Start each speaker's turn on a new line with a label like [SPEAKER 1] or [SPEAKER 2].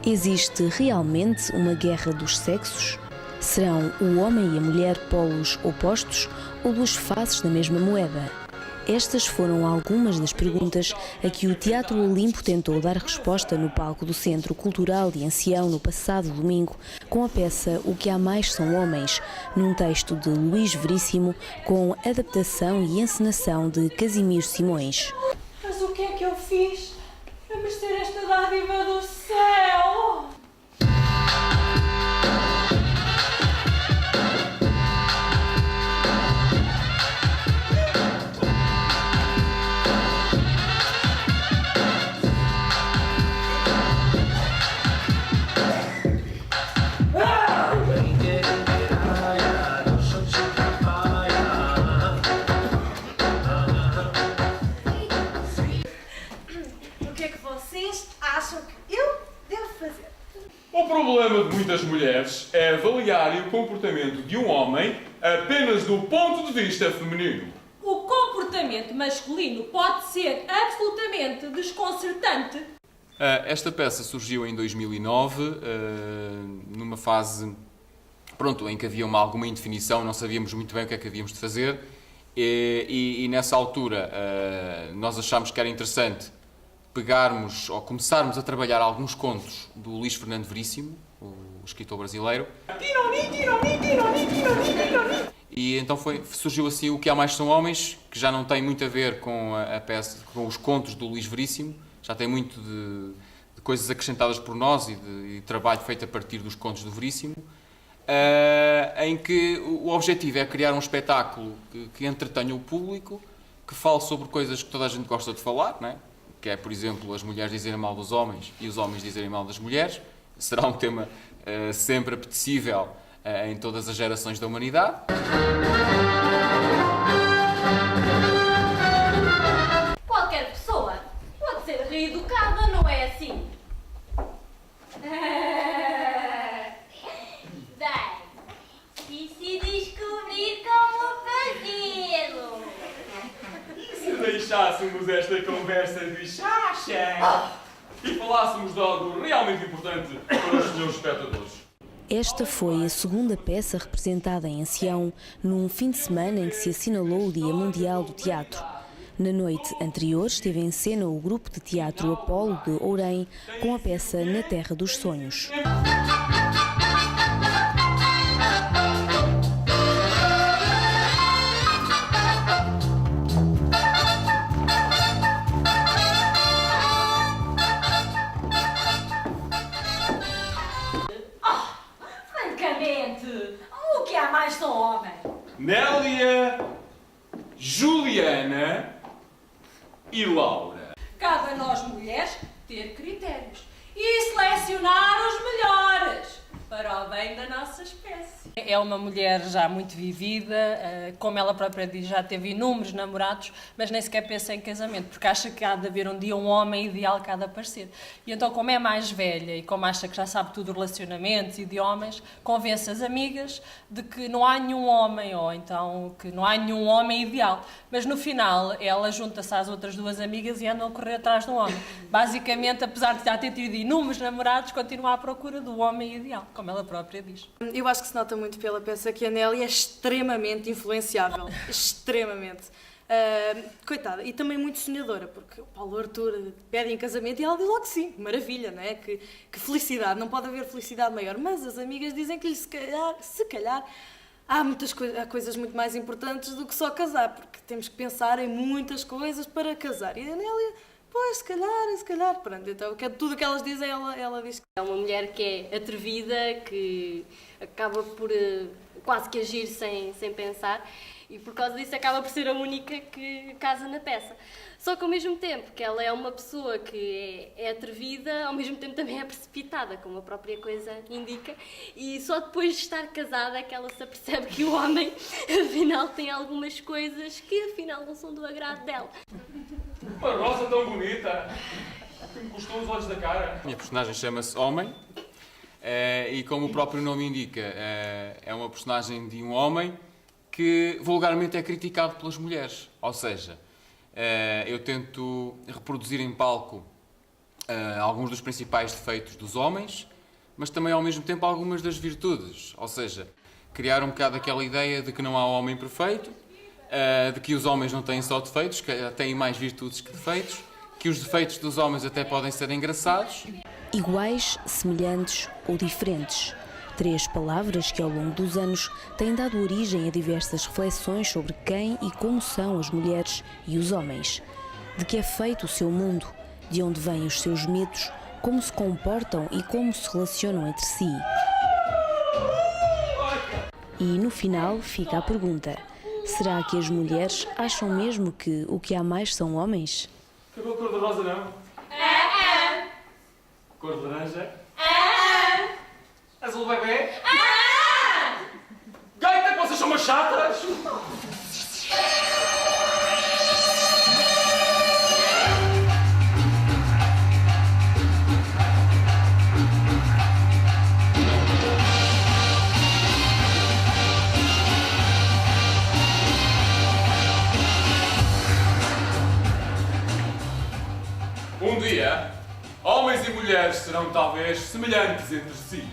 [SPEAKER 1] Existe realmente uma guerra dos sexos? Serão o homem e a mulher polos opostos ou duas faces da mesma moeda? Estas foram algumas das perguntas a que o Teatro Olimpo tentou dar resposta no palco do Centro Cultural de Ancião no passado domingo, com a peça O que há mais são homens, num texto de Luís Veríssimo, com adaptação e encenação de Casimiro Simões.
[SPEAKER 2] Mas o que é que eu fiz para merecer esta dádiva do céu? O que é que vocês acham que eu devo fazer?
[SPEAKER 3] O problema de muitas mulheres é avaliarem o comportamento de um homem apenas do ponto de vista feminino.
[SPEAKER 2] O comportamento masculino pode ser absolutamente desconcertante.
[SPEAKER 4] Esta peça surgiu em 2009, numa fase em que havia alguma indefinição, não sabíamos muito bem o que é que havíamos de fazer e nessa altura nós achámos que era interessante pegarmos ou começarmos a trabalhar alguns contos do Luís Fernando Veríssimo, o escritor brasileiro. E então surgiu assim O que há mais são homens, que já não tem muito a ver com a peça, com os contos do Luís Veríssimo, já tem muito de coisas acrescentadas por nós e de trabalho feito a partir dos contos do Veríssimo, em que o objetivo é criar um espetáculo que entretenha o público, que fale sobre coisas que toda a gente gosta de falar, não é? Que é, por exemplo, as mulheres dizerem mal dos homens e os homens dizerem mal das mulheres. Será um tema sempre apetecível em todas as gerações da humanidade.
[SPEAKER 2] Qualquer pessoa pode ser reeducada, não é assim?
[SPEAKER 5] Bem, e se descobrir como fazê-lo?
[SPEAKER 3] Se deixássemos esta conversa de chacha e falássemos de algo realmente importante para os senhores espectadores.
[SPEAKER 1] Esta foi a segunda peça representada em Ancião, num fim de semana em que se assinalou o Dia Mundial do Teatro. Na noite anterior esteve em cena o grupo de teatro Apolo de Ourém com a peça Na Terra dos Sonhos.
[SPEAKER 2] Francamente, o que há mais são homens.
[SPEAKER 3] Nélia, Juliana e Laura.
[SPEAKER 2] Cabe a nós mulheres ter critérios e selecionar os melhores para o bem da nossa espécie. É uma mulher já muito vivida, como ela própria diz, já teve inúmeros namorados, mas nem sequer pensa em casamento, porque acha que há de haver um dia um homem ideal que há de aparecer. E então, como é mais velha e como acha que já sabe tudo de relacionamentos e de homens, convence as amigas de que não há nenhum homem, ou então que não há nenhum homem ideal. Mas no final, ela junta-se às outras duas amigas e andam a correr atrás de um homem. Basicamente, apesar de já ter tido inúmeros namorados, continua à procura do homem ideal, como ela própria diz.
[SPEAKER 6] Eu acho que se nota muito pela peça que a Nélia é extremamente influenciável. Extremamente. Coitada. E também muito sonhadora, porque o Paulo Arthur pede em casamento e ela diz logo que sim. Maravilha, não é? Que felicidade. Não pode haver felicidade maior. Mas as amigas dizem que se calhar há coisas muito mais importantes do que só casar, porque temos que pensar em muitas coisas para casar. E a Nélia, pois, se calhar, pronto. Então, tudo o que elas dizem, ela diz que
[SPEAKER 5] É uma mulher que é atrevida, que acaba por quase que agir sem pensar e por causa disso acaba por ser a única que casa na peça. Só que ao mesmo tempo que ela é uma pessoa que é atrevida, ao mesmo tempo também é precipitada, como a própria coisa indica, e só depois de estar casada é que ela se apercebe que o homem afinal tem algumas coisas que afinal não são do agrado dela.
[SPEAKER 3] Uma rosa tão bonita que me custou os olhos da cara.
[SPEAKER 4] A minha personagem chama-se Homem e, como o próprio nome indica, é uma personagem de um homem que vulgarmente é criticado pelas mulheres. Ou seja, eu tento reproduzir em palco alguns dos principais defeitos dos homens, mas também ao mesmo tempo algumas das virtudes. Ou seja, criar um bocado aquela ideia de que não há homem perfeito, de que os homens não têm só defeitos, que têm mais virtudes que defeitos, que os defeitos dos homens até podem ser engraçados.
[SPEAKER 1] Iguais, semelhantes ou diferentes. 3 palavras que ao longo dos anos têm dado origem a diversas reflexões sobre quem e como são as mulheres e os homens. De que é feito o seu mundo, de onde vêm os seus medos, como se comportam e como se relacionam entre si. E no final fica a pergunta: será que as mulheres acham mesmo que o que há mais são homens?
[SPEAKER 3] Cabelo cor-de-rosa não? Cor de laranja? Azul bebê? Gaita, vocês são umas chatas! Um dia, homens e mulheres serão talvez semelhantes entre si.